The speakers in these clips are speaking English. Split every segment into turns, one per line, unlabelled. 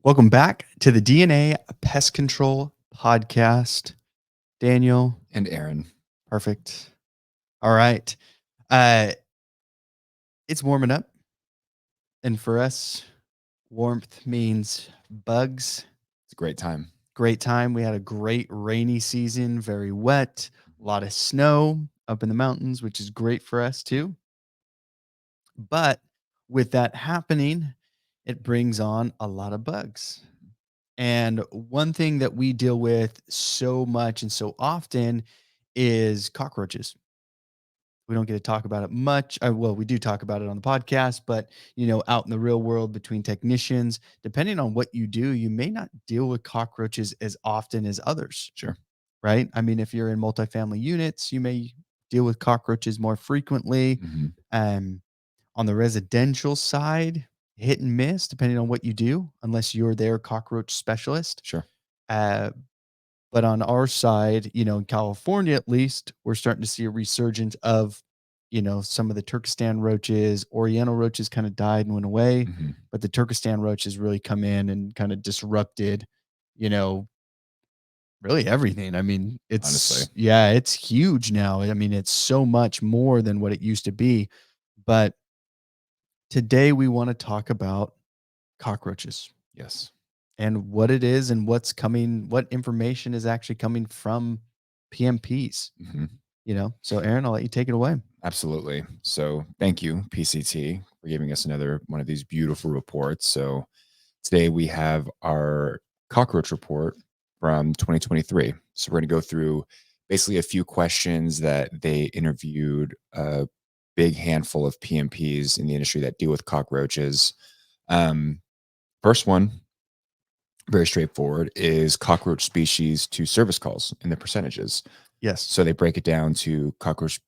Welcome back to the DNA Pest Control Podcast. Daniel,
And Aaron.
perfect. All right. Uh, it's warming up. And for us, warmth means bugs.
It's a great time.
Great time. We had a great rainy season, very wet, a lot of snow up in the mountains, which is great for us too. But with that happening, it brings on a lot of bugs. And one thing that we deal with so much and so often is cockroaches. We don't get to talk about it much. Well, we do talk about it on the podcast, but out in the real world between technicians, depending on what you do, you may not deal with cockroaches as often as others,
Sure.
right? I mean, if you're in multifamily units, you may deal with cockroaches more frequently.
Mm-hmm.
Um, on the residential side, hit and miss depending on what you do, unless you're their cockroach specialist.
Sure.
Uh, but on our side, in California at least, we're starting to see a resurgence of, some of the Turkestan roaches. Oriental roaches kind of died and went away,
Mm-hmm.
but the Turkestan roaches really come in and kind of disrupted, you know, really everything. I mean,
Honestly.
it's huge now. I mean, it's so much more than what it used to be. But today we want to talk about cockroaches
Yes.
and what it is and what's coming, what information is actually coming from PMPs,
Mm-hmm.
So Aaron, I'll let you take it away.
Absolutely. So thank you, PCT, for giving us another one of these beautiful reports. So today we have our cockroach report from 2023. So we're going to go through basically a few questions that they interviewed a big handful of PMPs in the industry that deal with cockroaches. First one, very straightforward, is cockroach species to service calls and the percentages.
Yes.
So they break it down to cockroach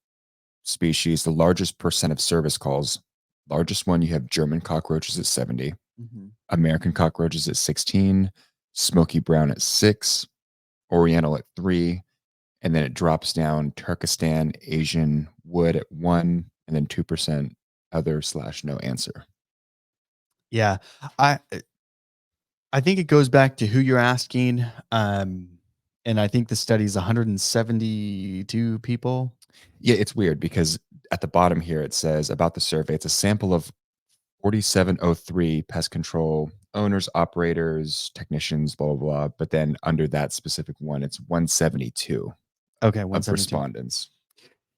species, the largest percent of service calls. Largest one, you have German cockroaches at 70, American cockroaches at 16, smoky brown at 6, Oriental at 3, and then it drops down Turkestan, Asian, wood at 1, and then 2% other/no answer.
Yeah. I think it goes back to who you're asking. And I think the study is 172 people.
Yeah, it's weird because at the bottom here it says about the survey, it's a sample of 4703 pest control owners, operators, technicians, blah, blah, blah. But then under that specific one, it's 172
Okay,
of
172.
respondents.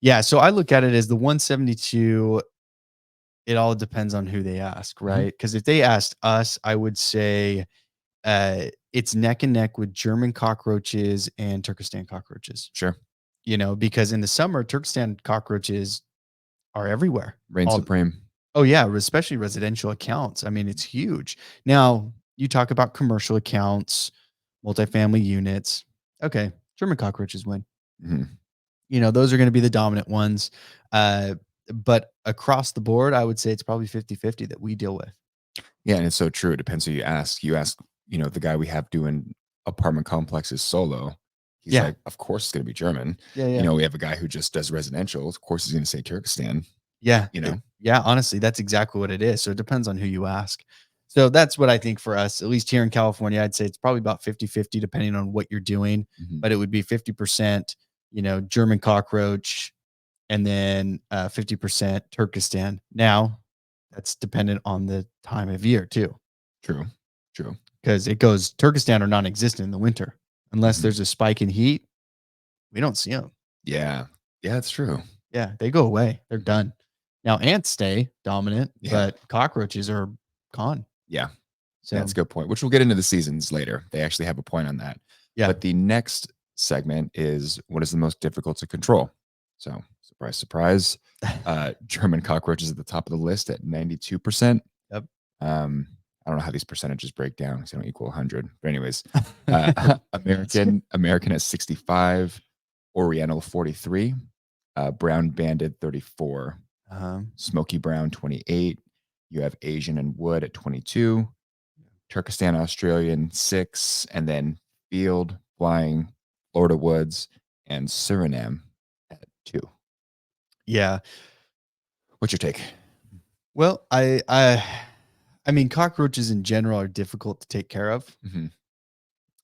Yeah, so I look at it as the 172. It all depends on who they ask, right? Because if they asked us, I would say it's neck and neck with German cockroaches and Turkestan cockroaches.
Sure.
Because in the summer, Turkestan cockroaches are everywhere.
Reign supreme.
Oh yeah, especially residential accounts. I mean, it's huge. Now, you talk about commercial accounts, multifamily units. Okay, German cockroaches win. Those are going to be the dominant ones. But across the board, I would say it's probably 50-50 that we deal with.
Yeah, and it's so true. It depends who you ask. You ask, the guy we have doing apartment complexes solo. He's like, of course it's going to be German.
Yeah.
We have a guy who just does residential. Of course he's going to say Turkestan.
Yeah. Yeah, honestly, that's exactly what it is. So it depends on who you ask. So that's what I think for us, at least here in California, I'd say it's probably about 50-50 depending on what you're doing, but it would be 50%, German cockroach and then 50% Turkestan. Now, that's dependent on the time of year too.
True.
Because it goes Turkestan are non-existent in the winter. Unless there's a spike in heat, we don't see them.
Yeah, that's true.
Yeah, they go away. They're done. Now ants stay dominant, but cockroaches are gone.
Yeah. So that's a good point, which we'll get into the seasons later. They actually have a point on that.
Yeah.
But the next segment is what is the most difficult to control? So surprise, surprise. German cockroaches at the top of the list at 92%.
Yep.
I don't know how these percentages break down because they don't equal 100. But anyways, American at 65, Oriental 43, brown banded 34, smoky brown 28. You have Asian and wood at 22, Turkestan Australian 6, and then field, flying, Florida woods, and Suriname at 2.
Yeah.
What's your take?
Well, I I mean, cockroaches in general are difficult to take care of.
Mhm.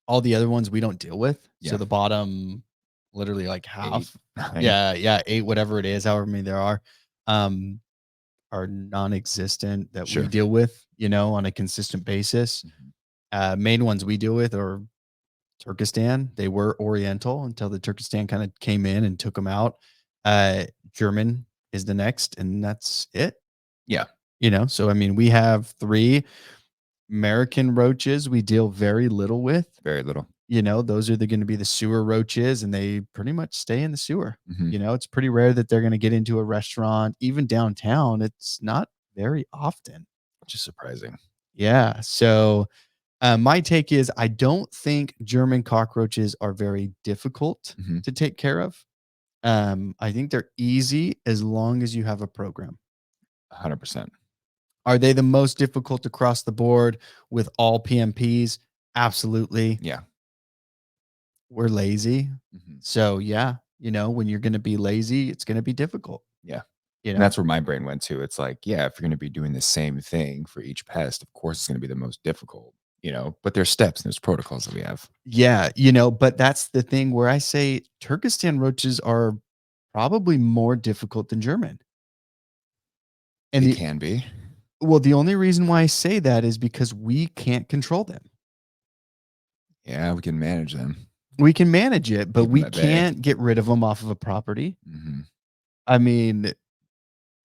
All the other ones we don't deal with. So
Yeah.
the bottom, literally like
8,
half.
9.
Yeah, yeah, 8, whatever it is, however many there um, are non-existent that we
Sure.
deal with, on a consistent basis.
Mhm.
Main ones we deal with are Turkestan. They were Oriental until the Turkestan kind of came in and took them out. German is the next, and that's it.
Yeah.
So I mean, we have 3 American roaches we deal very little with.
Very little.
Those are going to be the sewer roaches, and they pretty much stay in the sewer.
Mhm.
It's pretty rare that they're going to get into a restaurant, even downtown. It's not very often.
Which is surprising.
Yeah. So my take is I don't think German cockroaches are very difficult
Mhm.
to take care of. I think they're easy as long as you have a program.
100%.
Are they the most difficult across the board with all PMPs? Absolutely.
Yeah.
We're lazy.
Mhm.
So, yeah, when you're gonna be lazy, it's gonna be difficult,
Yeah.
you
And
know?
that's where my brain went to. It's like, yeah, if you're gonna be doing the same thing for each pest, of course it's gonna be the most difficult, but there's steps and there's protocols that we have.
Yeah, but that's the thing where I say Turkestan roaches are probably more difficult than German. And
They can be.
the only reason why I say that is because we can't control them.
Yeah, we can manage them.
We can manage it, but
Keep them
we
at bay.
can't get rid of them off of a property.
Mhm.
I mean,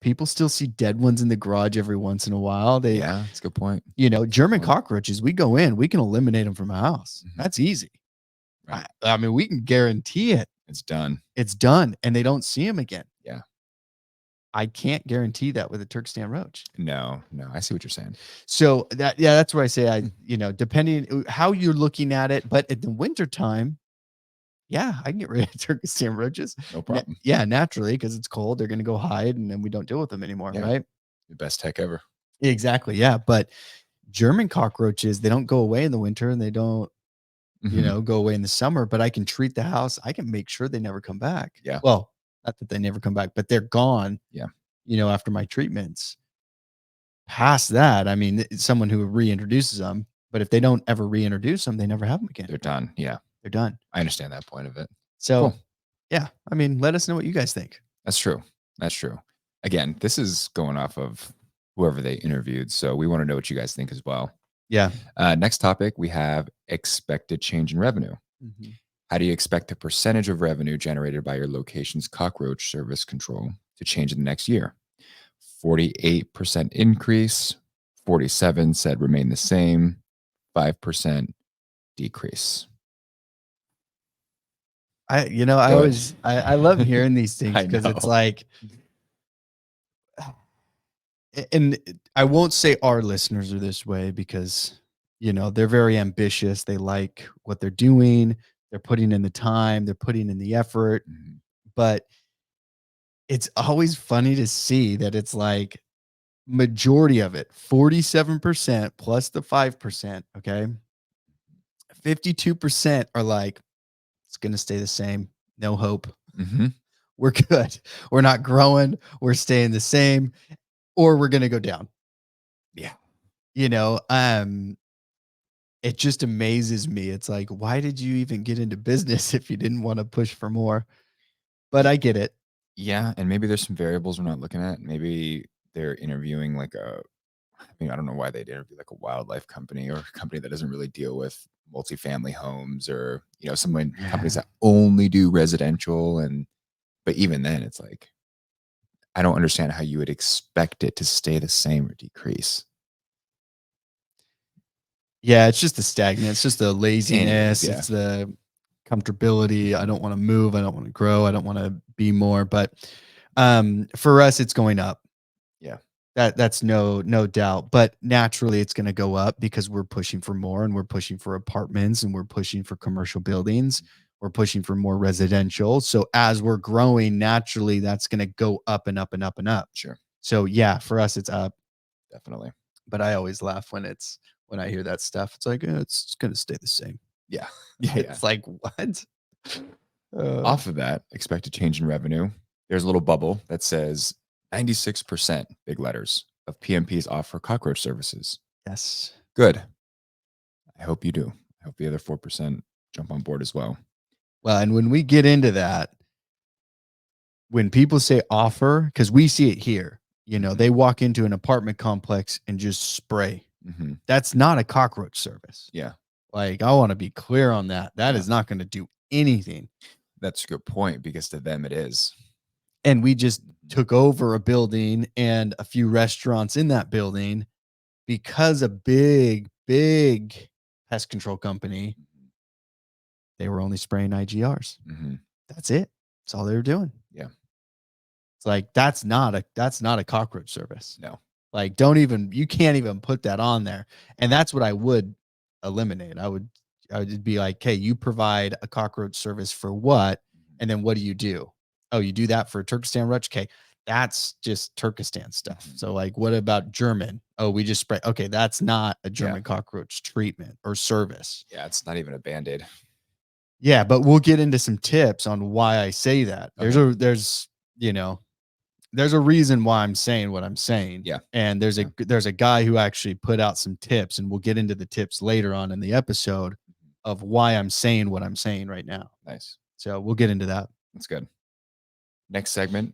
people still see dead ones in the garage every once in a while.
Yeah, that's a good point.
German
Point.
cockroaches, we go in, we can eliminate them from a house.
Mhm.
That's easy.
Right.
I mean, we can guarantee it.
It's done.
It's done, and they don't see them again.
Yeah.
I can't guarantee that with a Turkestan roach.
No, no, I see what you're saying.
So that's where I say
Mm.
depending how you're looking at it, but in the wintertime, yeah, I can get rid of Turkestan roaches.
No problem.
Yeah, naturally, because it's cold, they're gonna go hide, and then we don't deal with them anymore,
Yeah.
right?
The best tech ever.
Exactly, yeah, but German cockroaches, they don't go away in the winter, and they don't,
Mhm.
go away in the summer, but I can treat the house. I can make sure they never come back.
Yeah.
Well, not that they never come back, but they're gone,
Yeah.
after my treatments. Past that, I mean, it's someone who reintroduces them, but if they don't ever reintroduce them, they never have them again.
They're done. Yeah.
They're done.
I understand that point of it.
So,
Cool.
yeah, I mean, let us know what you guys think.
That's true. That's true. Again, this is going off of whoever they interviewed. So we want to know what you guys think as well.
Yeah.
Next topic, we have expected change in revenue.
Mhm.
How do you expect the percentage of revenue generated by your location's cockroach service control to change in the next year? 48% increase, 47 said remain the same, 5% decrease.
I
Go ahead.
always I love hearing these things
I
because it's
know.
like and I won't say our listeners are this way because, they're very ambitious. They like what they're doing. They're putting in the time, they're putting in the effort,
Mhm.
but it's always funny to see that it's like majority of it, 47% plus the 5%, okay? 52% are like, it's going to stay the same. No hope.
Mhm.
We're good. We're not growing. We're staying the same, or we're going to go down.
Yeah.
You know, um, it just amazes me. It's like, why did you even get into business if you didn't want to push for more? But
Ye
I get it.
Yeah, and maybe there's some variables we're not looking at. Maybe they're interviewing like I don't know why they'd interview like a wildlife company or a company that doesn't really deal with multifamily homes or, some companies
Yeah.
that only do residential but even then it's like I don't understand how you would expect it to stay the same or decrease.
Yeah, it's just the stagnant. It's just the
Anyways,
laziness.
yeah.
It's the comfortability. I
Mhm.
don't want to move. I don't want to grow. I don't want to be more. But for us, it's going up.
Yeah.
That's no doubt. But naturally, it's going to go up because we're pushing for more, and we're pushing for apartments, and we're pushing for commercial buildings. We're pushing for more residential. So as we're growing, naturally, that's going to go up and up and up and up.
Sure.
So yeah, for us, it's up.
Definitely.
But I always laugh when I hear that stuff. It's like, it's gonna stay the same.
Yeah. Yeah, yeah.
It's like, what? Uh,
Off of that expected change in revenue, there's a little bubble that says 96%, big letters, of PMPs offer cockroach services.
Yes.
Good. I hope you do. I hope the other 4% jump on board as well.
Well, and when we get into that, when people say offer, because we see it here, they walk into an apartment complex and just spray.
Mm-hmm.
That's not a cockroach service.
Yeah.
Like, I want to be clear on that. That is not going to do anything.
That's a good point because to them it is.
And we just took over a building and a few restaurants in that building because a big pest control company, they were only spraying IGRs.
Mm-hmm.
That's it. That's all they were doing.
Yeah.
It's like that's not a cockroach service.
No.
Like you can't even put that on there. And that's what I would eliminate. I would be like, "Hey, you provide a cockroach service for what? And then what do you do? Oh, you do that for Turkestan roach? Okay. That's just Turkestan stuff. So like what about German? Oh, we just spray. Okay, that's not a German cockroach treatment or service.
Yeah, it's not even a Band-Aid.
Yeah, but we'll get into some tips on why I say that.
Okay.
There's a reason why I'm saying what I'm saying.
Yeah.
And there's a guy who actually put out some tips, and we'll get into the tips later on in the episode of why I'm saying what I'm saying right now.
Nice.
So we'll get into that.
That's good. Next segment,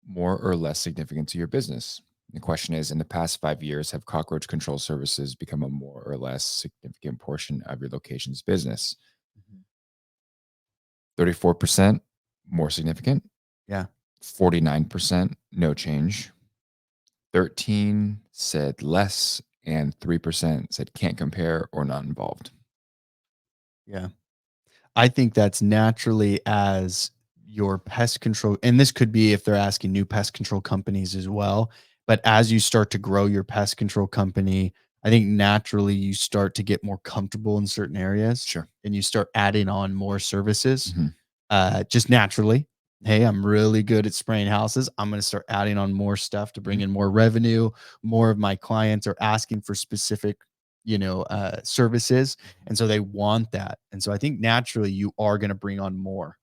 more or less significant to your business. The question is, in the past 5 years, have cockroach control services become a more or less significant portion of your location's business? 34% more significant.
Yeah.
49% no change. 13 said less, and 3% said can't compare or not involved.
Yeah. I think that's naturally as your pest control, and this could be if they're asking new pest control companies as well. But as you start to grow your pest control company, I think naturally you start to get more comfortable in certain areas.
Sure.
And you start adding on more services
Mm-hmm.
just naturally. Hey, I'm really good at spraying houses. I'm going to start adding on more stuff to bring in more revenue. More of my clients are asking for specific, services. And so they want that. And so I think naturally you are going to bring on more.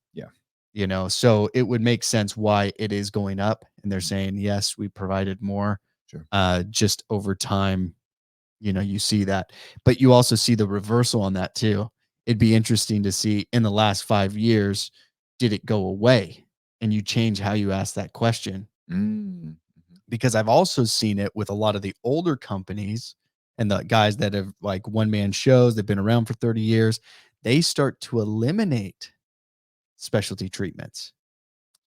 Yeah.
So it would make sense why it is going up. And they're saying, yes, we provided more.
Sure.
Just over time, you see that. But you also see the reversal on that too. It'd be interesting to see in the last 5 years, did it go away? And you change how you ask that question.
Mm-hmm.
Because I've also seen it with a lot of the older companies and the guys that have like one man shows, they've been around for 30 years. They start to eliminate specialty treatments.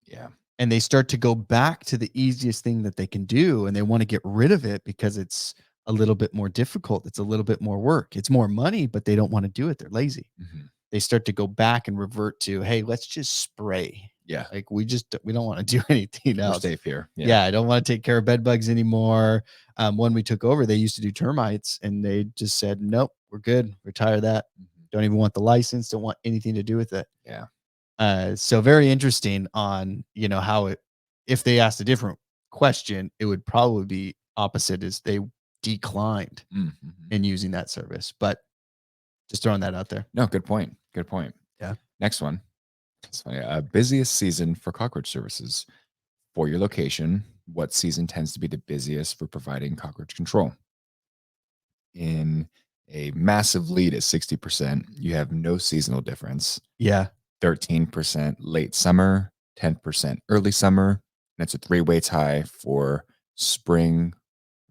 Yeah.
And they start to go back to the easiest thing that they can do. And they want to get rid of it because it's a little bit more difficult. It's a little bit more work. It's more money, but they don't want to do it. They're lazy.
Mm-hmm.
They start to go back and revert to, hey, let's just don't want to do anything else.
We're safe here.
Yeah, I don't want to take care of bed bugs anymore. When we took over, they used to do termites, and they just said, nope, we're good. Retire that. Don't even want the license. Don't want anything to do with it.
Yeah.
So very interesting on, how if they asked a different question, it would probably be opposite as they declined in using that service. But just throwing that out there.
No, good point. Good point.
Yeah.
Next one. It's funny. Busiest season for cockroach services. For your location, what season tends to be the busiest for providing cockroach control? In a massive lead at 60%, you have no seasonal difference.
Yeah.
13% late summer, 10% early summer. And it's a 3-way tie for spring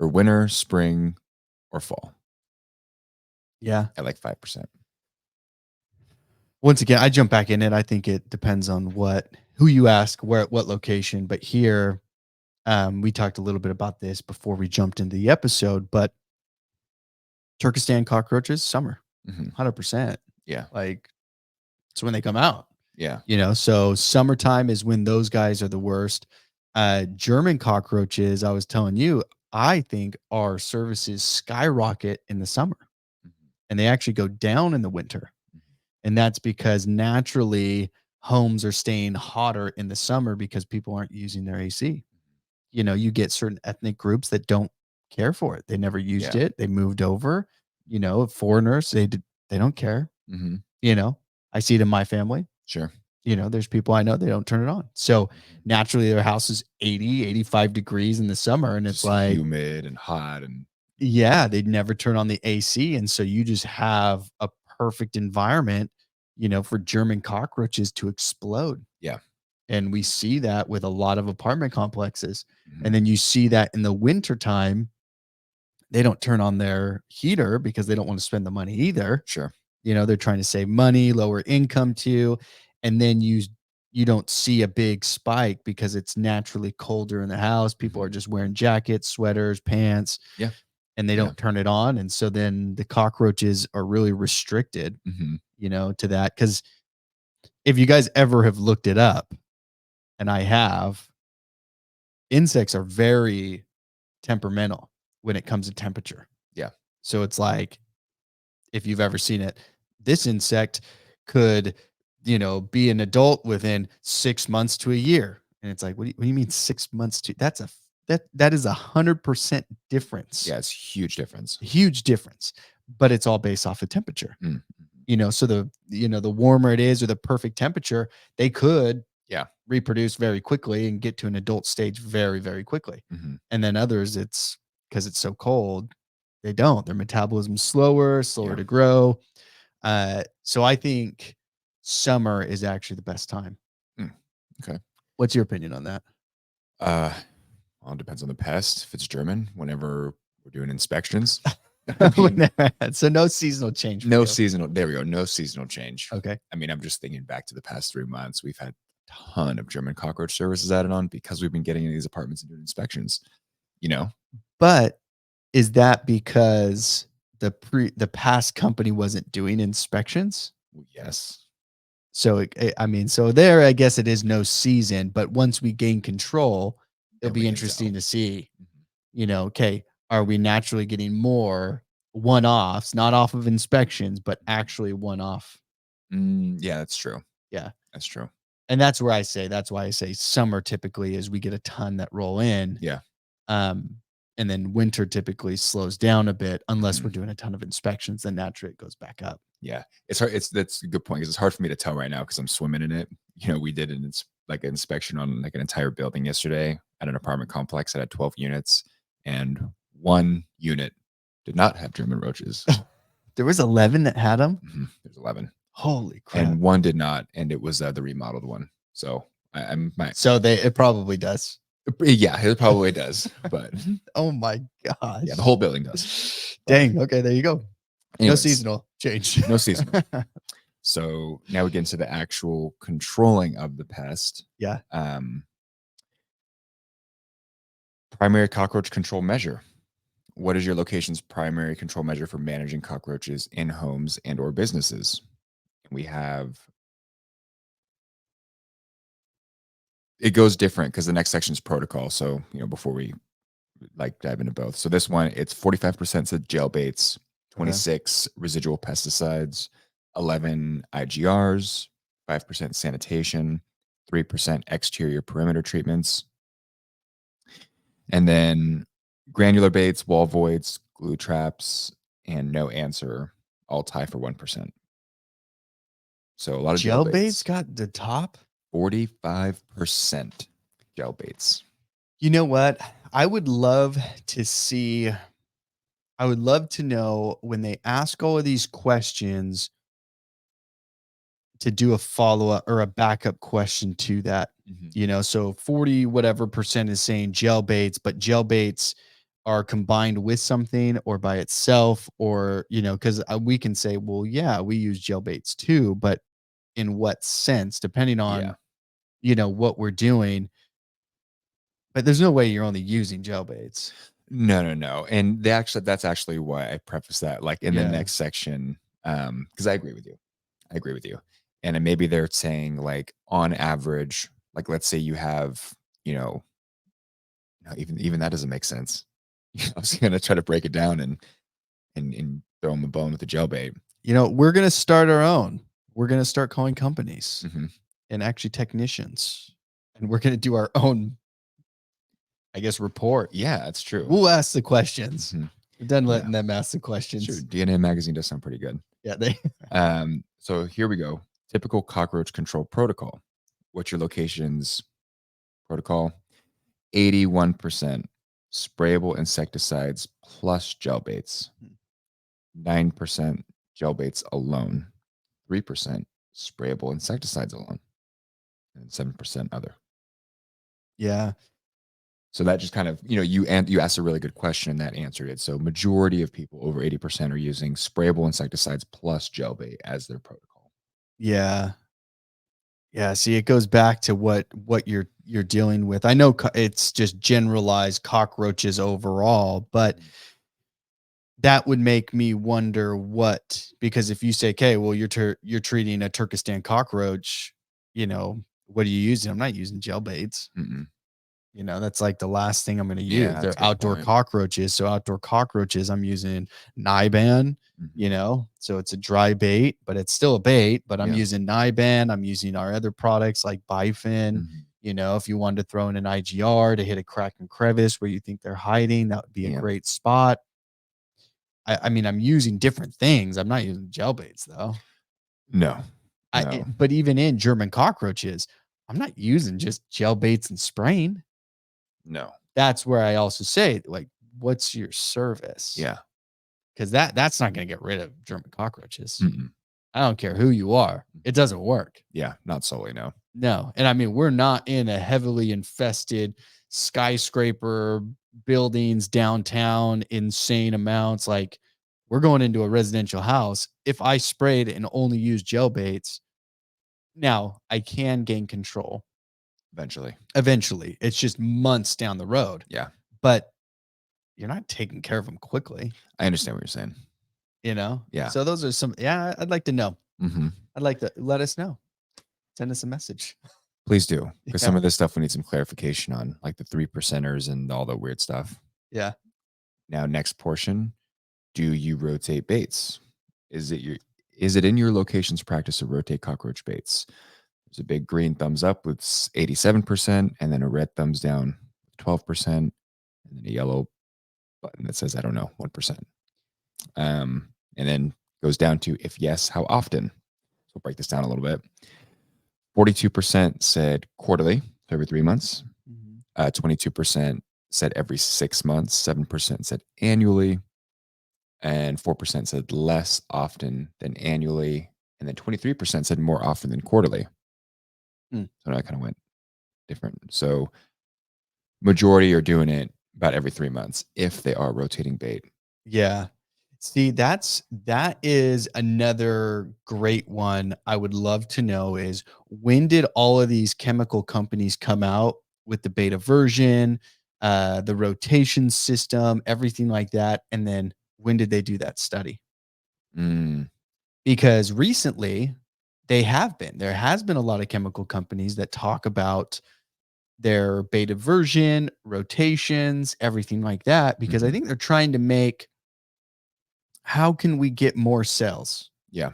or winter, spring, or fall.
Yeah.
At like 5%.
Once again, I jump back in it. I think it depends on who you ask, what location. But here, we talked a little bit about this before we jumped into the episode, but Turkestan cockroaches, summer, 100%.
Yeah.
Like it's when they come out.
Yeah.
So summertime is when those guys are the worst. German cockroaches, I was telling you, I think our services skyrocket in the summer and they actually go down in the winter. And that's because naturally homes are staying hotter in the summer because people aren't using their AC. You get certain ethnic groups that don't care for it. They never used it. They moved over, foreigners, they don't care. I see it in my family.
Sure.
There's people I know, they don't turn it on. So naturally their house is 80, 85 degrees in the summer. And it's like
humid and hot. And
Yeah, they'd never turn on the AC, and so you just have a perfect environment, for German cockroaches to explode,
Yeah.
and we see that with a lot of apartment complexes,
Mhm.
and then you see that in the wintertime, they don't turn on their heater because they don't wanna spend the money either.
Sure.
They're trying to save money, lower income too, and then you don't see a big spike because it's naturally colder in the house. People
Mhm.
are just wearing jackets, sweaters, pants,
Yeah.
and they
Yeah.
don't turn it on, and so then the cockroaches are really restricted,
Mhm.
to that. Because if you guys ever have looked it up, and I have, insects are very temperamental when it comes to temperature.
Yeah.
So it's like, if you've ever seen it, this insect could, be an adult within 6 months to a year. And it's like, what do you mean 6 months to that is 100% difference.
Yeah, it's huge difference.
Huge difference, but it's all based off of temperature.
Mm. Mhm.
So the warmer it is or the perfect temperature, they could
Yeah.
reproduce very quickly and get to an adult stage very, very quickly.
Mhm.
And then others, it's because it's so cold, they don't. Their metabolism's slower
Yeah.
to grow. So I think summer is actually the best time.
Mm. Okay.
What's your opinion on that?
Uh, well, it depends on the pest. If it's German, whenever we're doing inspections, I mean,
So no seasonal change for
no
you.
seasonal. There we go. No seasonal change.
Okay.
I mean, I'm just thinking back to the past 3 months. We've had a ton of German cockroach services added on because we've been getting in these apartments and doing inspections. You know,
But is that because the past company wasn't doing inspections?
Yes,
So I mean, so there, I guess it is no season, but once we gain control, it'll
then we
be
can
interesting
tell.
to see,
Mhm.
okay, are we naturally getting more one-offs, not off of inspections, but actually one-off?
Yeah, that's true.
Yeah.
That's true.
And that's why I say summer typically is we get a ton that roll in.
Yeah.
Um, and then winter typically slows down a bit unless we're
Mhm.
doing a ton of inspections, then naturally it goes back up.
Yeah, it's hard. It's That's a good point because it's hard for me to tell right now because I'm swimming in it. We did like an inspection on like an entire building yesterday at an apartment complex that had 12 units, and one unit did not have German roaches.
There was 11 that had them.
There's 11,
Holy crap.
and one did not, and it was the remodeled one. So I'm my
So it probably does.
yeah, it probably does, but
Oh my
yeah, the
gosh.
whole building does. But
Dang. Okay, there you go. No
anyways,
seasonal change.
no seasonal. So now we get into the actual controlling of the pest.
Yeah.
Um, Primary cockroach control measure. What is your location's primary control measure for managing cockroaches in homes and or businesses? We have it goes different because the next section is protocol. So, before we like dive into both. So this one, it's 45% said gel baits,
Okay.
26 residual pesticides, 11 IGRs, 5% sanitation, 3% exterior perimeter treatments, and then granular baits, wall voids, glue traps, and no answer all tie for 1%. So a lot of gel
Gel baits
baits.
got the top.
45% gel baits.
You know what? I would love to see I would love to know when they ask all of these questions to do a follow-up or a backup question to that.
Mhm.
So 40 whatever percent is saying gel baits, but gel baits are combined with something or by itself, or, because we can say, well, yeah, we use gel baits too, but in what sense, depending
Yeah.
on, what we're doing. But there's no way you're only using gel baits.
No, no, no. And that's actually why I preface that like in the
Yeah.
next section. Because I agree with you. I agree with you. And then maybe they're saying like on average, like let's say you have, you know, no, even that doesn't make sense. I was gonna try to break it down and throw them a bone with the gel bait.
We're gonna start our own. We're gonna start calling companies
Mhm.
and actually technicians, and we're gonna do our own, I guess, report.
Yeah, that's true.
We'll ask the questions.
Mhm.
We're done
Yeah,
letting them ask the
sure.
questions.
DNA magazine does sound pretty good.
Yeah, they
So here we go. Typical cockroach control protocol. What's your location's protocol? 81%. sprayable insecticides plus gel baits,
Hmm.
9% gel baits alone, 3% sprayable insecticides alone, and 7% other.
Yeah.
So that just kind of, you asked a really good question and that answered it. So majority of people, over 80%, are using sprayable insecticides plus gel bait as their protocol.
Yeah. Yeah, see, it goes back to what you're dealing with. I know it's just generalized cockroaches overall, but
Mhm.
that would make me wonder what, because if you say, "Okay, well, you're treating a Turkestan cockroach, what are you using?" I'm not using gel baits.
Mm-mm.
That's like the last thing I'm gonna
Yeah,
use.
that's
They're
a good
outdoor
point.
cockroaches, so outdoor cockroaches, I'm using Niban,
Mhm.
so it's a dry bait, but it's still a bait, but I'm
Yeah.
using Niban, I'm using our other products like Bifin.
Mhm.
If you wanted to throw in an IGR to hit a crack and crevice where you think they're hiding, that would be a
Yeah.
great spot. I mean, I'm using different things. I'm not using gel baits though.
No. No.
But even in German cockroaches, I'm not using just gel baits and spraying.
No.
That's where I also say, like, what's your service?
Yeah.
Because that's not going to get rid of German cockroaches.
Mm-mm.
I don't care who you are. It
Mhm.
doesn't work.
Yeah. Not solely. No.
No. And I mean, we're not in a heavily infested skyscraper buildings downtown, insane amounts. Like, we're going into a residential house. If I sprayed and only used gel baits, now I can gain control
Eventually.
eventually. It's just months down the road,
Yeah.
but you're not taking care of them quickly.
I understand what you're saying. Yeah.
So those are some, yeah, I'd like to know.
Hmm.
I'd like to let us know. Send us a message.
Please do, because some
Yeah.
of this stuff we need some clarification on, like the 3%ers and all the weird stuff.
Yeah.
Now, next portion: do you rotate baits? Is it your is it in your location's practice to rotate cockroach baits? There's a big green thumbs up with 87%, and then a red thumbs down, 12%, and then a yellow button that says I don't know, 1%. And then goes down to if yes, how often? So we'll break this down a little bit. 42% said quarterly, so every 3 months.
Mhm.
22% said every 6 months. 7% said annually, and 4% said less often than annually, and then 23% said more often than quarterly.
Mm.
So I kind of went different. So majority are doing it about every 3 months if they are rotating bait.
Yeah. See, that is another great one I would love to know is when did all of these chemical companies come out with the beta version, the rotation system, everything like that, and then when did they do that study?
Mm,
Because recently there has been a lot of chemical companies that talk about their beta version, rotations, everything like that, because I
mhm.
think they're trying to make how can we get more sales?
Yeah,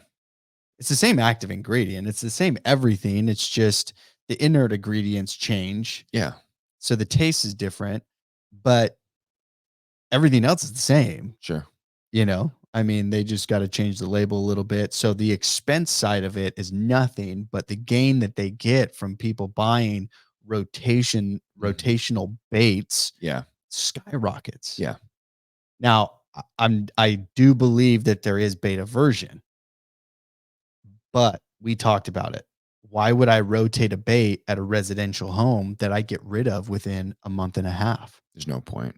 It's the same active ingredient, it's the same everything. It's just the inert ingredients change.
yeah,
So the taste is different, but everything else is the same.
sure.
I mean, they just got to change the label a little bit. So the expense side of it is nothing, but the gain that they get from people buying
Mhm.
rotational baits
Yeah,
skyrockets.
yeah.
Now, I do believe that there is beta version, but we talked about it. Why would I rotate a bait at a residential home that I get rid of within a month and a half?
There's no point.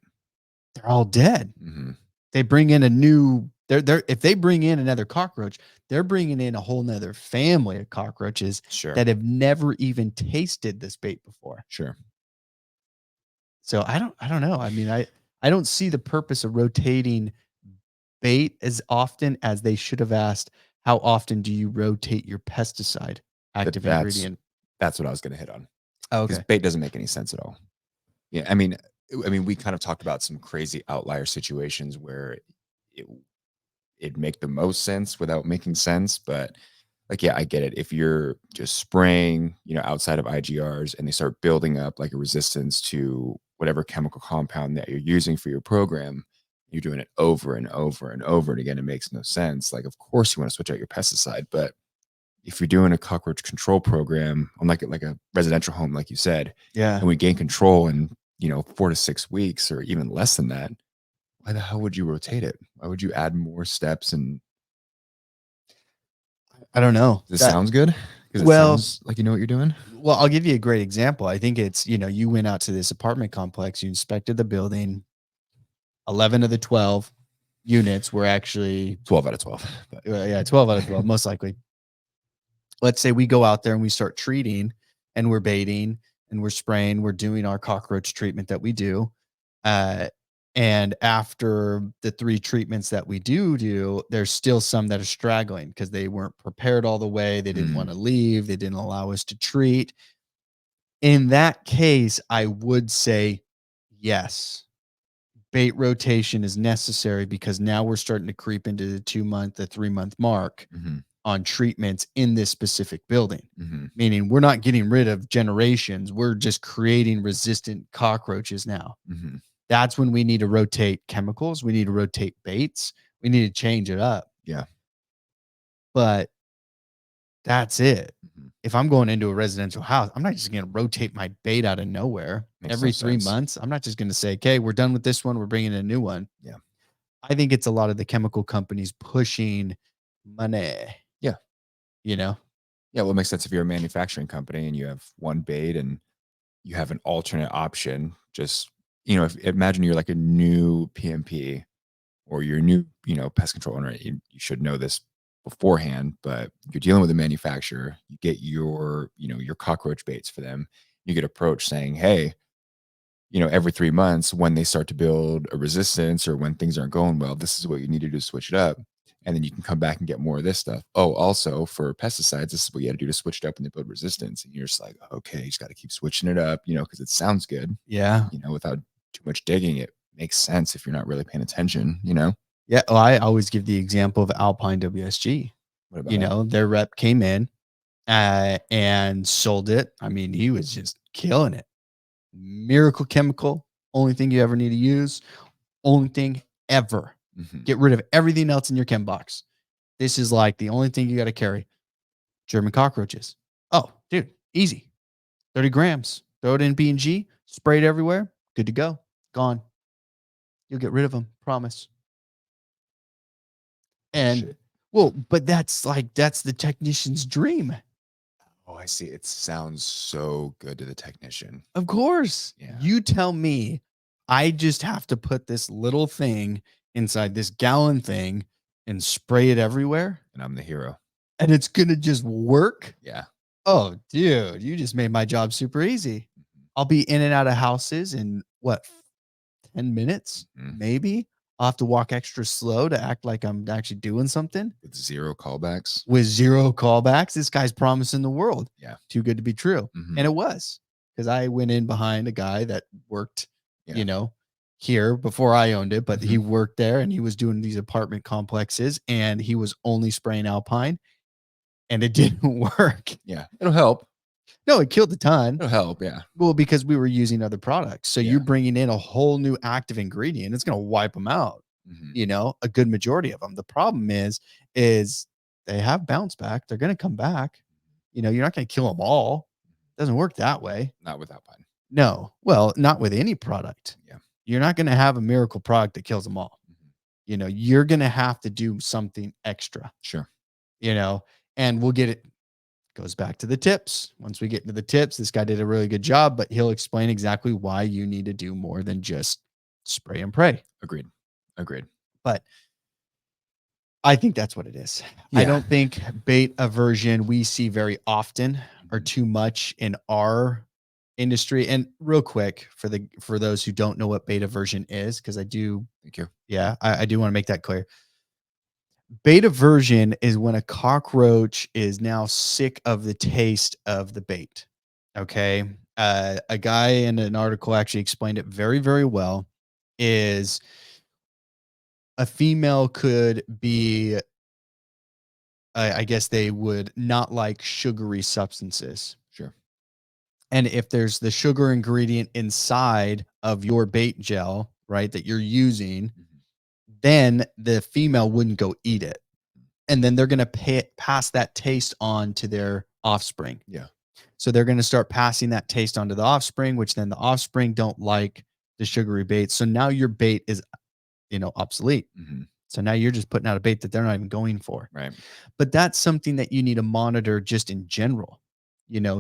They're all dead.
Mhm.
They bring in a new they're if they bring in another cockroach, they're bringing in a whole nother family of cockroaches
Sure,
that have never even tasted this bait before.
sure.
So I don't know. I mean, I don't see the purpose of rotating bait as often as they should have asked, how often do you rotate your pesticide
That
active
that's
ingredient?
that's what I was gonna hit on,
Oh,
because
okay.
bait doesn't make any sense at all. Yeah, I mean, we kind of talked about some crazy outlier situations where it it'd make the most sense without making sense, but, like, yeah, I get it. If you're just spraying, outside of IGRs and they start building up, like, a resistance to whatever chemical compound that you're using for your program, you're doing it over and over and over, and again, it makes no sense. Like, of course, you wanna switch out your pesticide, but if you're doing a cockroach control program on like a residential home, like you said,
Yeah.
and we gain control in, 4 to 6 weeks or even less than that, why the hell would you rotate it? Why would you add more steps? And
I don't know.
this
That
sounds good because it
well,
sounds like you know what you're doing.
well, I'll give you a great example. I think it's, you went out to this apartment complex, you inspected the building. 11 of the 12 units were actually
12 out of 12. But
yeah, 12 out of 12, most likely. Let's say we go out there and we start treating and we're baiting and we're spraying, we're doing our cockroach treatment that we do. Uh, and after the 3 treatments that we do, there's still some that are straggling because they weren't prepared all the way. They didn't want to leave. They didn't allow us to treat. In that case, I would say yes. Bait rotation is necessary because now we're starting to creep into the 2-month, the 3-month mark
mm-hmm,
on treatments in this specific building.
mm-hmm,
Meaning we're not getting rid of generations. We're just creating resistant cockroaches now.
mm-hmm.
That's when we need to rotate chemicals. We need to rotate baits. We need to change it up.
Yeah.
But that's it.
Mm-hmm.
If I'm going into a residential house, I'm not just going to rotate my bait out of nowhere
Makes no
every 3
sense.
months. I'm not just going to say, okay, we're done with this one. We're bringing in a new one.
Yeah.
I think it's a lot of the chemical companies pushing money.
Yeah.
Yeah,
well, it makes sense if you're a manufacturing company and you have one bait and you have an alternate option. Just, imagine you're like a new PMP or your new, pest control owner. You should know this beforehand, but you're dealing with a manufacturer. You get your cockroach baits for them. You get approached saying, hey, every 3 months when they start to build a resistance or when things aren't going well, this is what you need to do to switch it up. And then you can come back and get more of this stuff. Oh, also for pesticides, this is what you got to do to switch it up when they build resistance. And you're just like, okay, you just got to keep switching it up, because it sounds good,
yeah.
without too much digging. It makes sense if you're not really paying attention,
Yeah. Well, I always give the example of Alpine WSG.
What about it?
Their rep came in and sold it. I mean, he was just killing it. Miracle chemical, only thing you ever need to use, only thing ever.
Mm-hmm.
Get rid of everything else in your chem box. This is like the only thing you got to carry. German cockroaches. Oh, dude, easy. 30 grams. Throw it in B&G, spray it everywhere. Good to go. Gone. You'll get rid of them. Promise. And
Shit.
well, but that's the technician's dream.
Oh, I see. It sounds so good to the technician.
Of course.
Yeah.
You tell me I just have to put this little thing inside this gallon thing and spray it everywhere
And I'm the hero.
and it's going to just work.
Yeah.
Oh, dude, you just made my job super easy.
Mm-hmm.
I'll be in and out of houses in 10 minutes,
Mm-hmm.
maybe. I'll have to walk extra slow to act like I'm actually doing something.
With 0 callbacks.
With 0 callbacks. This guy's promising the world.
Yeah.
Too good to be true.
Mm-hmm.
And it was, because I went in behind a guy that worked, here before I owned it, but he worked there and he was doing these apartment complexes and he was only spraying Alpine and it didn't work.
Yeah. It'll help.
No, it killed the ton.
It'll help. Yeah.
Well, because we were using other products. So
Yeah.
you're bringing in a whole new active ingredient. It's going to wipe them out, a good majority of them. The problem is they have bounce back. They're going to come back. You're not going to kill them all. It doesn't work that way.
Not with Alpine.
No. Well, not with any product.
Yeah. You're
You're not going to have a miracle product that kills them all. You're going to have to do something extra.
Sure.
And we'll get it. Goes back to the tips. Once we get into the tips, this guy did a really good job, but he'll explain exactly why you need to do more than just spray and pray.
Agreed.
But I think that's what it is.
Yeah.
I don't think bait aversion we see very often or too much in our industry. And real quick for those who don't know what bait aversion is, because I do.
Thank you.
Yeah, I do want to make that clear. Bait aversion is when a cockroach is now sick of the taste of the bait. Okay. A guy in an article actually explained it very, very well. Is a female could be, I guess they would not like sugary substances.
Sure.
And if there's the sugar ingredient inside of your bait gel, right, that you're using, then the female wouldn't go eat it. And then they're going to pass that taste on to their offspring.
Yeah.
So they're going to start passing that taste onto the offspring, which then the offspring don't like the sugary bait. So now your bait is, obsolete.
Mhm.
So now you're just putting out a bait that they're not even going for.
Right.
But that's something that you need to monitor just in general.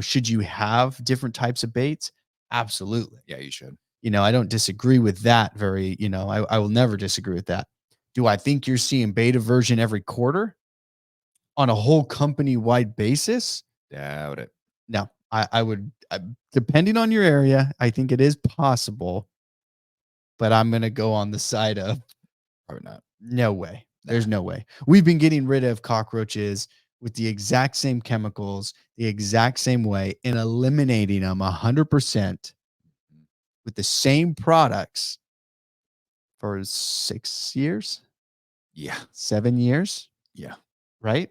Should you have different types of baits? Absolutely.
Yeah, you should.
I don't disagree with that I will never disagree with that. Do I think you're seeing beta version every quarter on a whole company wide basis?
Doubt it.
No, I would, depending on your area, I think it is possible, but I'm going to go on the side of
Probably not.
no way.
Nah.
There's no way. We've been getting rid of cockroaches with the exact same chemicals, the exact same way, and eliminating them 100% with the same products for 6 years,
Yeah.
7 years,
Yeah.
right?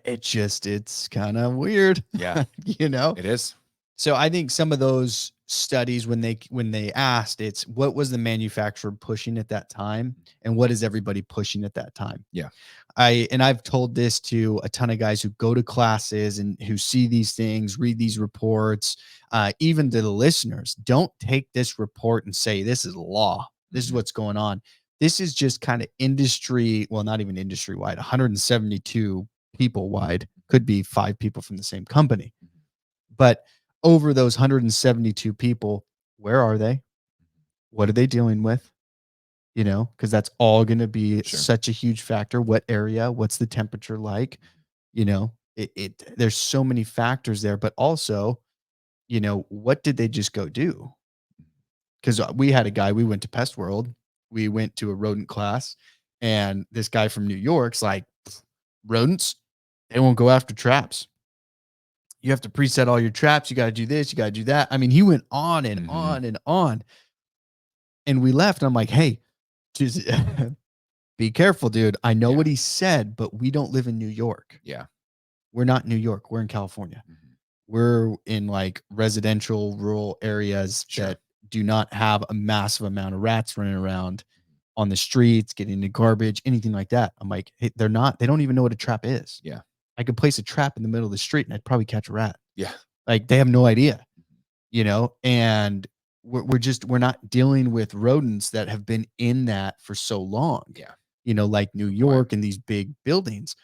It's kind of weird,
Yeah.
you know?
It is.
So I think some of those studies when they asked, it's what was the manufacturer pushing at that time and what is everybody pushing at that time?
Yeah.
I've told this to a ton of guys who go to classes and who see these things, read these reports, even to the listeners. Don't take this report and say this is law. This is
Mhm.
what's going on. This is just kind of industry, well, not even industry wide, 172 people wide, could be 5 people from the same company. But over those 172 people, where are they? What are they dealing with? Because that's all going to be
Sure.
such a huge factor. What area? What's the temperature like? There's so many factors there, but also, what did they just go do? Because we had a guy, we went to Pest World, we went to a rodent class, and this guy from New York's like, rodents, they won't go after traps. You have to preset all your traps. You got to do this. You got to do that. I mean, he went on and
Mhm.
on and on. And we left. And I'm like, hey, just be careful, dude. I know
Yeah.
what he said, but we don't live in New York.
Yeah.
We're not New York. We're in California.
Mhm.
We're in like residential rural areas
Sure.
that do not have a massive amount of rats running around on the streets, getting into garbage, anything like that. I'm like, hey, they don't even know what a trap is.
Yeah.
I could place a trap in the middle of the street and I'd probably catch a rat.
Yeah.
Like they have no idea, and we're not dealing with rodents that have been in that for so long,
Yeah.
like New
Why?
York and these big buildings.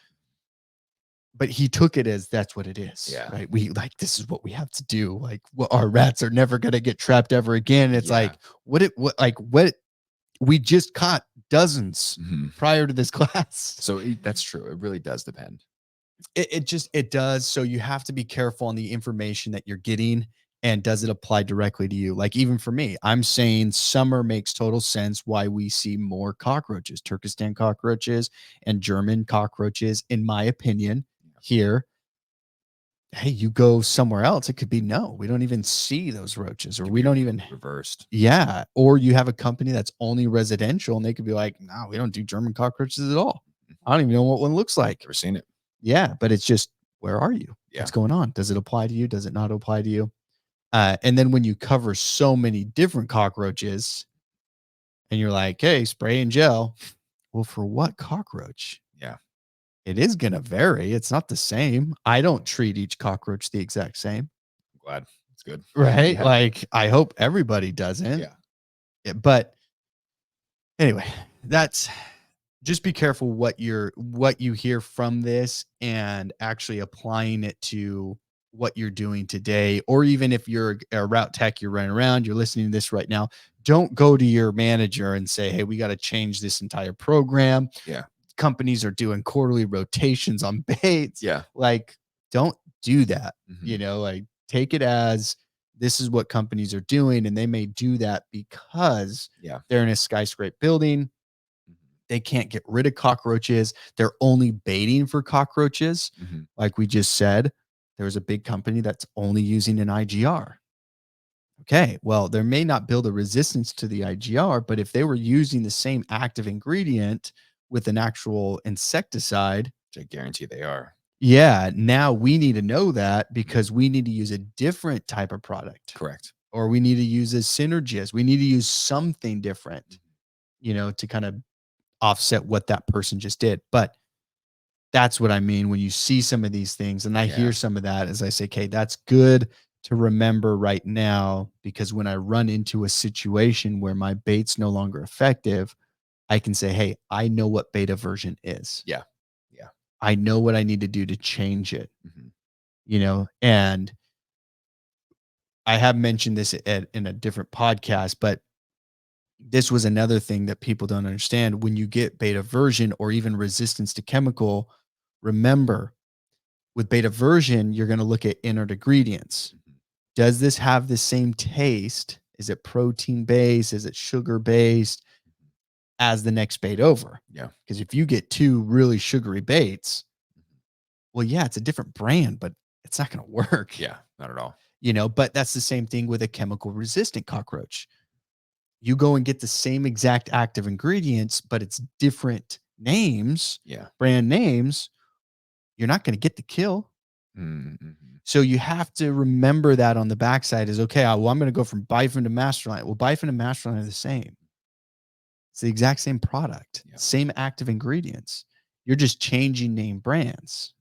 But he took it as that's what it is,
Yeah.
right? We like this is what we have to do. Like our rats are never gonna get trapped ever again. It's
Yeah.
like what we just caught dozens
Mhm.
prior to this class.
So that's true. It really does depend.
It does. So you have to be careful on the information that you're getting and does it apply directly to you? Like even for me, I'm saying summer makes total sense why we see more cockroaches, Turkestan cockroaches and German cockroaches, in my opinion, here. Hey, you go somewhere else, it could be no, we don't even see those roaches, or
Could
we
be
don't even,
reversed.
yeah. Or you have a company that's only residential and they could be like, no, we don't do German cockroaches at all. I don't even know what one looks like.
Never seen it.
Yeah, but it's just, where are you?
Yeah.
What's going on? Does it apply to you? Does it not apply to you? And then when you cover so many different cockroaches and you're like, hey, spray and gel. Well, for what cockroach?
Yeah.
It is going to vary. It's not the same. I don't treat each cockroach the exact same.
I'm glad. It's good.
Right?
Yeah.
Like, I hope everybody doesn't.
Yeah.
But anyway, that's just be careful what you hear from this and actually applying it to what you're doing today. Or even if you're a route tech, you're running around, you're listening to this right now, don't go to your manager and say, hey, we got to change this entire program.
Yeah.
Companies are doing quarterly rotations on baits.
Yeah.
Like, don't do that.
Mhm.
Like take it as this is what companies are doing, and they may do that because
Yeah.
they're in a skyscraper building.
Mhm.
They can't get rid of cockroaches. They're only baiting for cockroaches.
Mhm.
Like we just said, there's a big company that's only using an IGR. Okay, well, there may not build a resistance to the IGR, but if they were using the same active ingredient with an actual insecticide,
Which I guarantee they are.
yeah, now we need to know that because we need to use a different type of product,
Correct.
or we need to use a synergist. We need to use something different, to kind of offset what that person just did. But That's what I mean when you see some of these things, and I
Yeah.
hear some of that as I say, "Okay, that's good to remember right now because when I run into a situation where my bait's no longer effective, I can say, 'Hey, I know what beta version is.
Yeah. Yeah.
I know what I need to do to change it,'"
Mhm.
and I have mentioned this in a different podcast, but this was another thing that people don't understand. When you get beta version or even resistance to chemical, remember with beta version, you're going to look at inert ingredients.
Mhm.
Does this have the same taste? Is it protein based? Is it sugar based as the next bait over?
Yeah.
Because if you get two really sugary baits,
Mhm.
well, yeah, it's a different brand, but it's not going to work,
Yeah. Not at all.
But that's the same thing with a chemical resistant cockroach. You go and get the same exact active ingredients, but it's different names,
Yeah.
brand names, you're not going to get the kill.
Mhm.
So you have to remember that on the backside is okay. Well, I'm going to go from Bifin to Masterline. Well, Bifin and Masterline are the same. It's the exact same product,
Yeah.
same active ingredients. You're just changing name brands,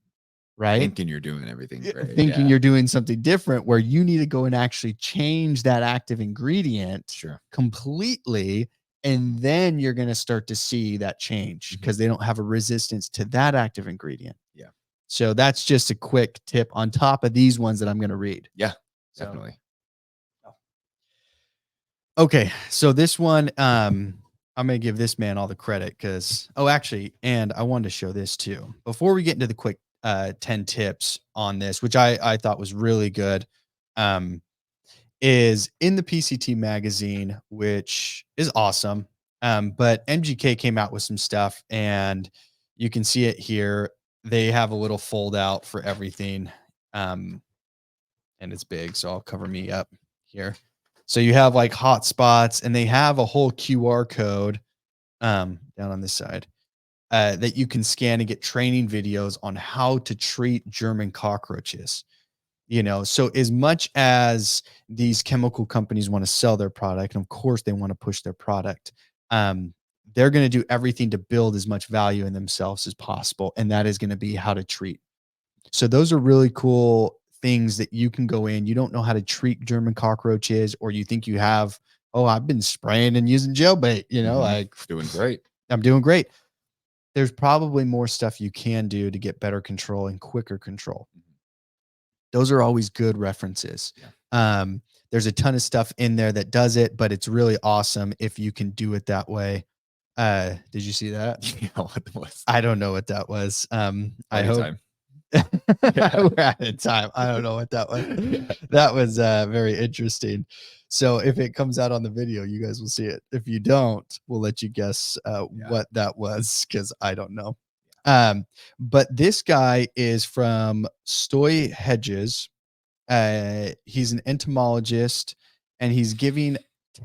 right?
Thinking you're doing everything great.
Thinking
Yeah.
you're doing something different where you need to go and actually change that active ingredient
Sure.
completely. And then you're going to start to see that change
Mhm.
because they don't have a resistance to that active ingredient.
Yeah.
So that's just a quick tip on top of these ones that I'm going to read.
Yeah.
So,
Definitely.
okay. So this one, I'm going to give this man all the credit because, actually, and I wanted to show this too. Before we get into the quick 10 tips on this, which I thought was really good, um, is in the PCT magazine, which is awesome. But MGK came out with some stuff, and you can see it here. They have a little fold out for everything, and it's big, so I'll cover me up here. So you have like hotspots, and they have a whole QR code down on this side that you can scan and get training videos on how to treat German cockroaches. So as much as these chemical companies want to sell their product, and of course they want to push their product, um, they're going to do everything to build as much value in themselves as possible, and that is going to be how to treat. So those are really cool things that you can go in. You don't know how to treat German cockroaches, or you think you have. Oh, I've been spraying and using gel bait.
Mhm.
Like
Doing great.
I'm doing great. There's probably more stuff you can do to get better control and quicker control.
Mhm.
Those are always good references.
Yeah.
There's a ton of stuff in there that does it, but it's really awesome if you can do it that way. Did you see that?
Yeah. What was
I don't know what that was. I
party
hope
time? Yeah.
we're out of time. I don't know what that was.
Yeah.
That was very interesting. So if it comes out on the video, you guys will see it. If you don't, we'll let you guess
Yeah.
what that was because I don't know. But this guy is from Stoy Hedges. He's an entomologist, and he's giving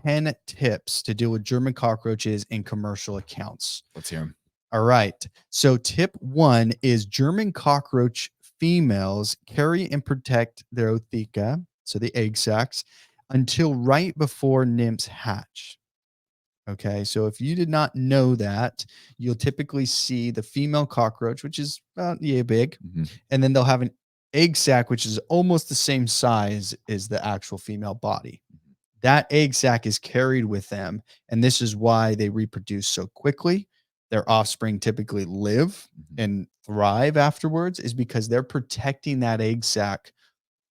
10 tips to deal with German cockroaches in commercial accounts.
Let's hear him.
All right. So, tip one is German cockroach females carry and protect their ootheca, so the egg sacs, until right before nymphs hatch. Okay. So, if you did not know that, you'll typically see the female cockroach, which is about yay big,
Mhm.
and then they'll have an egg sac, which is almost the same size as the actual female body.
Mhm.
That egg sac is carried with them, and this is why they reproduce so quickly. Their offspring typically live
Mhm.
and thrive afterwards, is because they're protecting that egg sac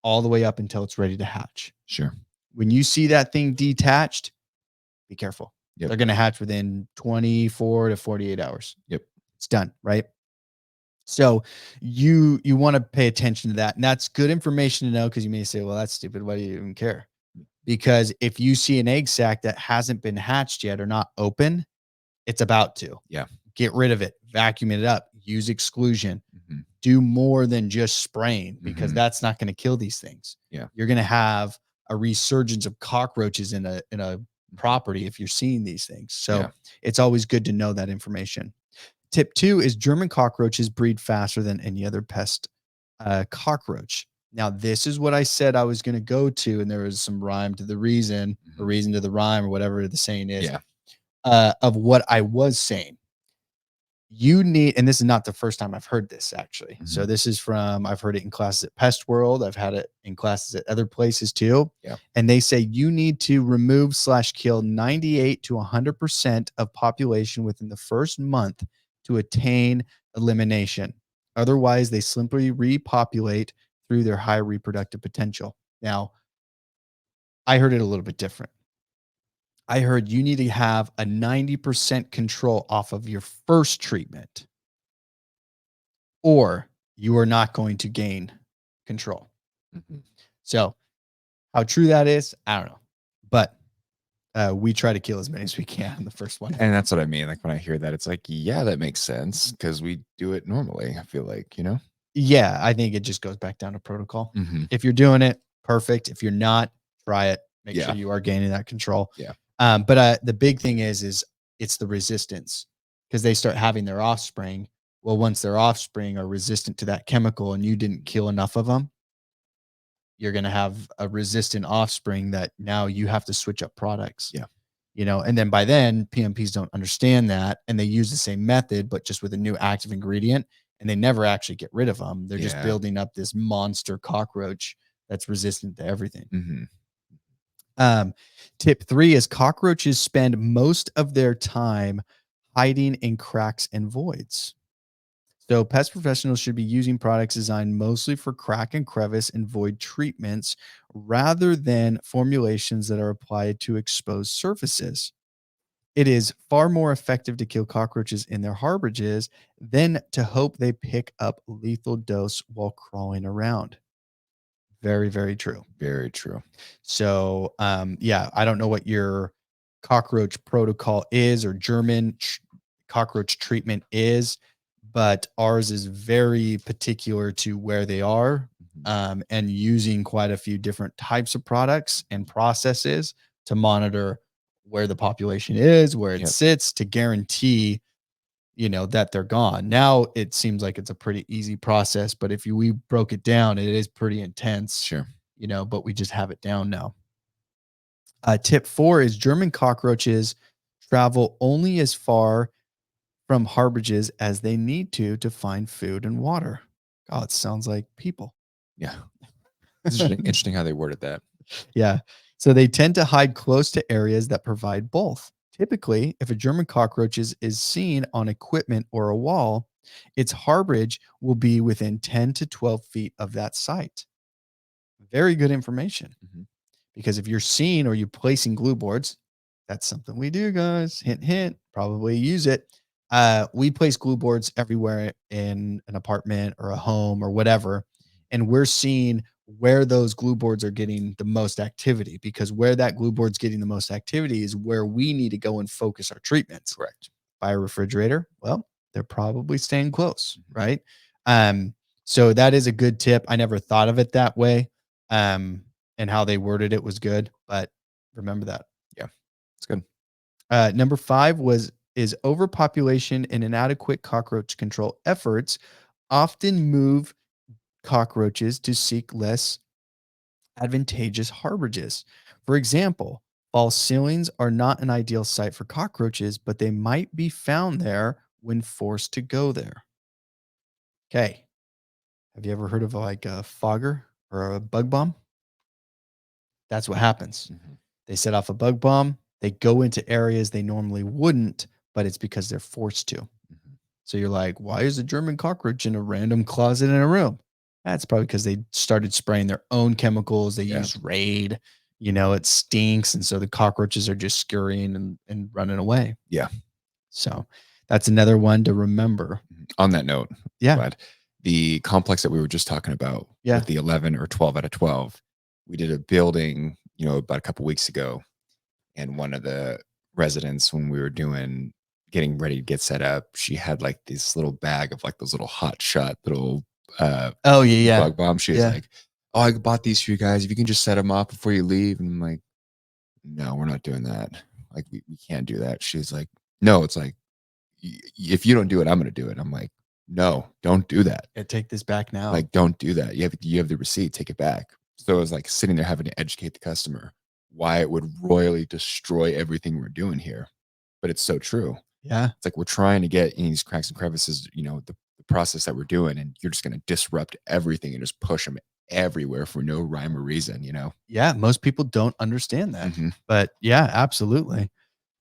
all the way up until it's ready to hatch.
Sure.
When you see that thing detached, be careful.
Yep.
They're going to hatch within 24 to 48 hours.
Yep.
It's done, right? So you want to pay attention to that. And that's good information to know because you may say, well, that's stupid. Why do you even care? Because if you see an egg sac that hasn't been hatched yet or not open, it's about to.
Yeah.
Get rid of it, vacuum it up, use exclusion,
Mhm.
do more than just spraying because
Mhm.
that's not going to kill these things.
Yeah.
You're going to have a resurgence of cockroaches in a property if you're seeing these things. So
Yeah.
it's always good to know that information. Tip two is German cockroaches breed faster than any other pest cockroach. Now, this is what I said I was going to go to, and there was some rhyme to the reason, or
Mhm.
reason to the rhyme, or whatever the saying is,
Yeah.
of what I was saying. you need, and this is not the first time I've heard this actually. So
Mhm.
this is from, I've heard it in classes at Pest World. I've had it in classes at other places too.
Yeah.
And they say you need to remove slash kill 98 to 100% of population within the first month to attain elimination. Otherwise, they simply repopulate through their high reproductive potential. Now, I heard it a little bit different. I heard you need to have a 90% control off of your first treatment, or you are not going to gain control.
Mhm.
So, how true that is, I don't know. But we try to kill as many as we can in the first one.
And that's what I mean. Like when I hear that, it's like, yeah, that makes sense because we do it normally. I feel like, you know?
Yeah, I think it just goes back down to protocol.
Hmm.
If you're doing it, perfect. If you're not, try it. Make sure
Yeah.
you are gaining that control.
Yeah.
But the big thing is it's the resistance, because they start having their offspring. Well, once their offspring are resistant to that chemical and you didn't kill enough of them, you're going to have a resistant offspring that now you have to switch up products.
Yeah.
And then by then PMPs don't understand that, and they use the same method but just with a new active ingredient, and they never actually get rid of them. They're just
Yeah.
building up this monster cockroach that's resistant to everything.
Hmm.
um, Tip 3 is cockroaches spend most of their time hiding in cracks and voids. So pest professionals should be using products designed mostly for crack and crevice and void treatments rather than formulations that are applied to exposed surfaces. It is far more effective to kill cockroaches in their harborages than to hope they pick up lethal dose while crawling around. Very, very true.
Very true.
So, yeah, I don't know what your cockroach protocol is, or cockroach treatment is, but ours is very particular to where they are,
Mhm.
and using quite a few different types of products and processes to monitor where the population is, where it
Yep.
sits, to guarantee that they're gone. Now it seems like it's a pretty easy process, but if we broke it down, it is pretty intense,
Sure.
but we just have it down now. Tip 4 is German cockroaches travel only as far from harborages as they need to find food and water. God, it sounds like people.
Yeah. It's interesting how they worded that.
Yeah. So they tend to hide close to areas that provide both. Typically, if a German cockroach is seen on equipment or a wall, its harborage will be within 10 to 12 feet of that site. Very good information.
Mhm.
Because if you're seeing or you're placing glue boards, that's something we do, guys. Hint, hint. Probably use it. We place glue boards everywhere in an apartment or a home or whatever, and we're seeing where those glue boards are getting the most activity, because where that glue board's getting the most activity is where we need to go and focus our treatments.
Correct.
By a refrigerator, well, they're probably staying close,
Mhm.
right? Um, so that is a good tip. I never thought of it that way. And how they worded it was good, but remember that.
Yeah. It's good.
Number 5 is overpopulation and inadequate cockroach control efforts often move cockroaches to seek less advantageous harborages. For example, false ceilings are not an ideal site for cockroaches, but they might be found there when forced to go there. Okay. Have you ever heard of like a fogger or a bug bomb? That's what happens.
Mhm.
They set off a bug bomb, they go into areas they normally wouldn't, but it's because they're forced to.
Mhm.
So you're like, why is a German cockroach in a random closet in a room? That's probably because they started spraying their own chemicals. They
Yeah.
use Raid, it stinks. And so the cockroaches are just scurrying and running away.
Yeah.
So that's another one to remember.
On that note,
Yeah.
glad the complex that we were just talking about
Yeah.
with the 11 or 12 out of 12, we did a building, about a couple weeks ago. And one of the residents, when we were getting ready to get set up, she had like this little bag of like those little hot shot little
Oh, yeah.
bug bombs. She was
Yeah.
like, "Oh, I bought these for you guys. If you can just set them off before you leave." And I'm like, "No, we're not doing that. Like, we can't do that." She's like, "No, it's like, if you don't do it, I'm going to do it." I'm like, "No, don't do that.
Yeah. Take this back now.
Like, don't do that. You have the receipt. Take it back." So it was like sitting there having to educate the customer why it would royally destroy everything we're doing here. But it's so true.
Yeah.
It's like we're trying to get in these cracks and crevices, the process that we're doing, and you're just going to disrupt everything and just push them everywhere for no rhyme or reason.
Yeah, most people don't understand that.
Hmm.
But yeah, absolutely.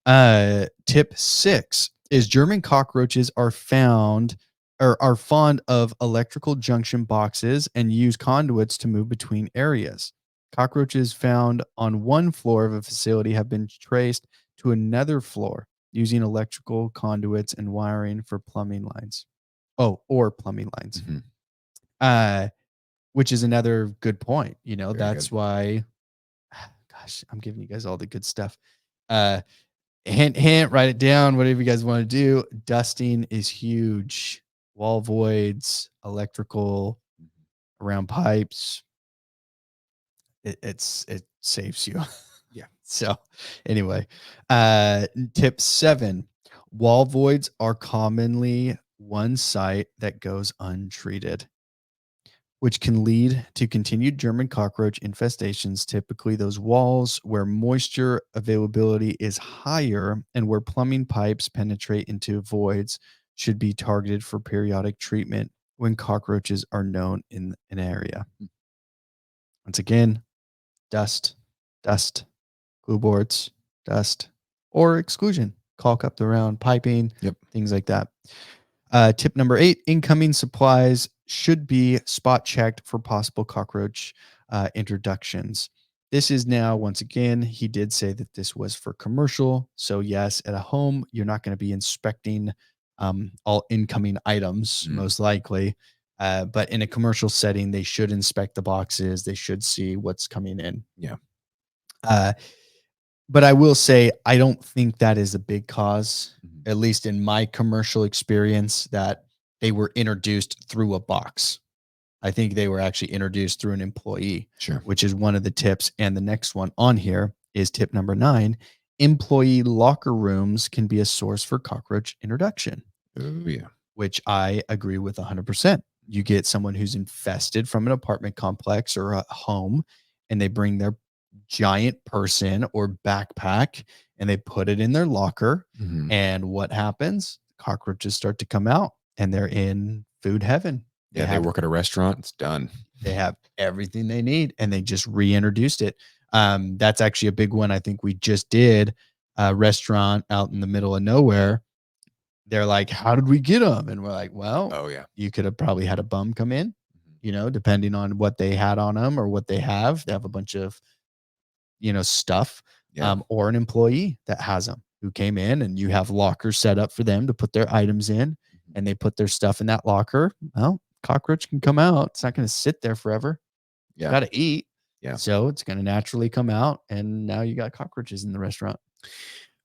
Tip 6 is German cockroaches are found or are fond of electrical junction boxes and use conduits to move between areas. Cockroaches found on one floor of a facility have been traced to another floor using electrical conduits and wiring for plumbing lines. Oh, or plumbing lines.
Hmm.
Uh, which is another good point.
Very good.
That's why, gosh, I'm giving you guys all the good stuff. Uh, hint, hint, write it down, whatever you guys want to do. Dusting is huge. Wall voids, electrical, around pipes. It saves you.
Yeah.
So anyway, tip 7, wall voids are commonly one site that goes untreated, which can lead to continued German cockroach infestations. Typically, those walls where moisture availability is higher and where plumbing pipes penetrate into voids should be targeted for periodic treatment when cockroaches are known in an area. Once again, dust, dust, glue boards, dust, or exclusion. Caulk up the round piping,
Yep.
things like that. Tip number 8, incoming supplies should be spot checked for possible cockroach introductions. This is now, once again, he did say that this was for commercial. So, yes, at a home, you're not going to be inspecting all incoming items,
Mm.
most likely. But in a commercial setting, they should inspect the boxes, they should see what's coming in.
Yeah.
Uh, but I will say, I don't think that is a big cause,
Mhm.
at least in my commercial experience, that they were introduced through a box. I think they were actually introduced through an employee,
Sure.
which is one of the tips. And the next one on here is tip number 9. Employee locker rooms can be a source for cockroach introduction,
Oh, yeah.
which I agree with 100%. You get someone who's infested from an apartment complex or a home, and they bring their giant person or backpack and they put it in their locker.
Mhm.
And what happens? Cockroaches start to come out and they're in food heaven. They
Yeah, they
have
work at a restaurant. It's done.
they have everything they need and they just reintroduced it. That's actually a big one. I think we just did a restaurant out in the middle of nowhere. They're like, "How did we get them?" And we're like, "Well,
Oh, yeah.
you could have probably had a bum come in,
Mhm.
depending on what they had on them or what they have. They have a bunch of, stuff,
Yeah.
or an employee that has them who came in and you have lockers set up for them to put their items in
Mhm.
and they put their stuff in that locker. Well, cockroach can come out. It's not going to sit there forever. It's
Yeah.
got to eat.
Yeah.
So it's going to naturally come out. And now you got cockroaches in the restaurant.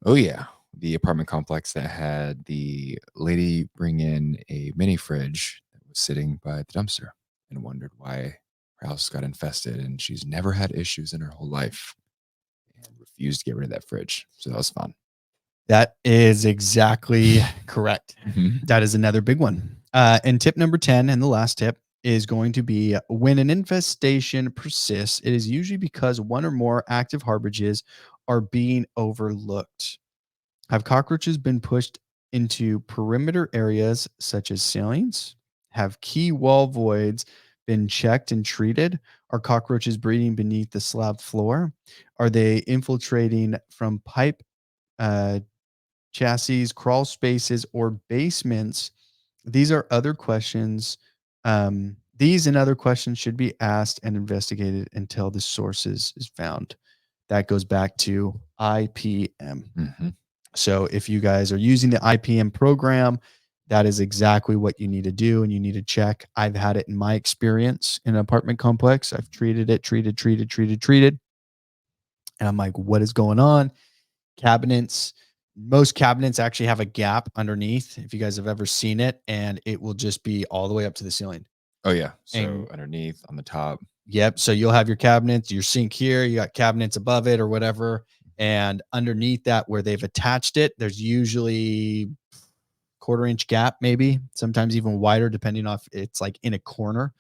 Oh, yeah. The apartment complex that had the lady bring in a mini fridge that was sitting by the dumpster and wondered why her house got infested. And she's never had issues in her whole life and refused to get rid of that fridge. So that was fun.
That is exactly correct.
Mhm.
That is another big one. And tip number 10, and the last tip, is going to be when an infestation persists, it is usually because one or more active harborages are being overlooked. Have cockroaches been pushed into perimeter areas such as ceilings? Have key wall voids been checked and treated? Are cockroaches breeding beneath the slab floor? Are they infiltrating from pipe uh, chassis, crawl spaces, or basements? These are other questions. These and other questions should be asked and investigated until the sources is found. That goes back to IPM.
Mhm.
So if you guys are using the IPM program, that is exactly what you need to do and you need to check. I've had it in my experience in an apartment complex. I've treated it, treated. And I'm like, what is going on? Cabinets, most cabinets actually have a gap underneath if you guys have ever seen it, and it will just be all the way up to the ceiling.
Oh, yeah. So
And
underneath on the top.
yep, so you'll have your cabinets, your sink here, you got cabinets above it or whatever, and underneath that where they've attached it, there's usually quarter-inch gap, maybe sometimes even wider depending on if it's like in a corner.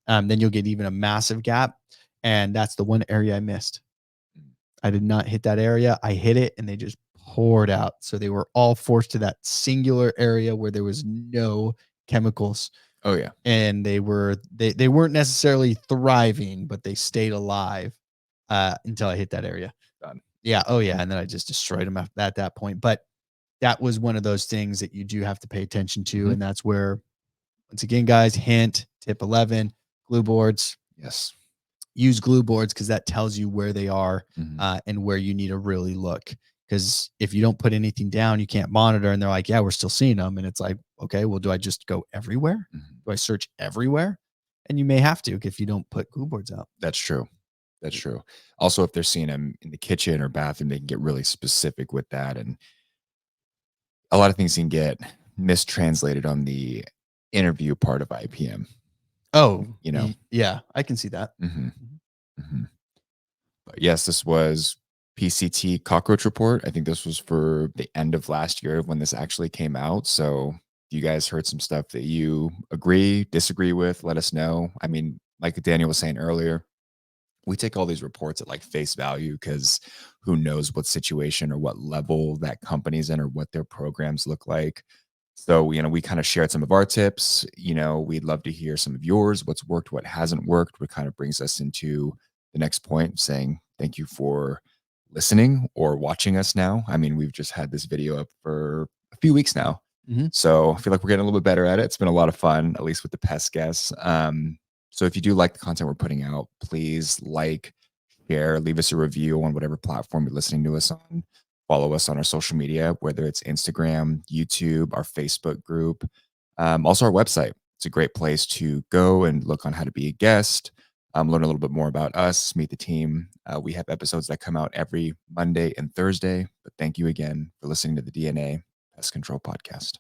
Then you'll get even a massive gap, and that's the one area I missed. I did not hit that area. I hit it, and they just poured out. So they were all forced to that singular area where there was no chemicals,
Oh yeah.
and they weren't necessarily thriving, but they stayed alive until I hit that area.
Done.
Yeah. Oh yeah. And then I just destroyed them at that point. But that was one of those things that you do have to pay attention to,
Mhm.
and that's where, once again, guys, hint, tip 11, glue boards.
Yes.
Use glue boards because that tells you where they are,
Mhm.
and where you need to really look. Because if you don't put anything down, you can't monitor. And they're like, yeah, we're still seeing them. And it's like, okay, well, do I just go everywhere?
Mhm.
Do I search everywhere? And you may have to if you don't put glue boards out.
That's true. That's true. Also, if they're seeing them in the kitchen or bathroom, they can get really specific with that, and a lot of things can get mistranslated on the interview part of IPM.
Oh,
You know.
yeah, I can see that.
Hmm.
Mhm.
Hmm. But yes, this was PCT Cockroach Report. I think this was for the end of last year when this actually came out. So if you guys heard some stuff that you agree, disagree with, let us know. I mean, like Daniel was saying earlier, we take all these reports at like face value because who knows what situation or what level that company's in or what their programs look like. So, we kind of shared some of our tips. We'd love to hear some of yours, what's worked, what hasn't worked, what kind of brings us into the next point, saying thank you for listening or watching us now. I mean, we've just had this video up for a few weeks now.
Mhm.
So I feel like we're getting a little bit better at it. It's been a lot of fun, at least with the pest guests. So if you do like the content we're putting out, please like, share, leave us a review on whatever platform you're listening to us on. Follow us on our social media, whether it's Instagram, YouTube, our Facebook group, also our website. It's a great place to go and look on how to be a guest, learn a little bit more about us, meet the team. We have episodes that come out every Monday and Thursday. But thank you again for listening to the DNA Pest Control Podcast.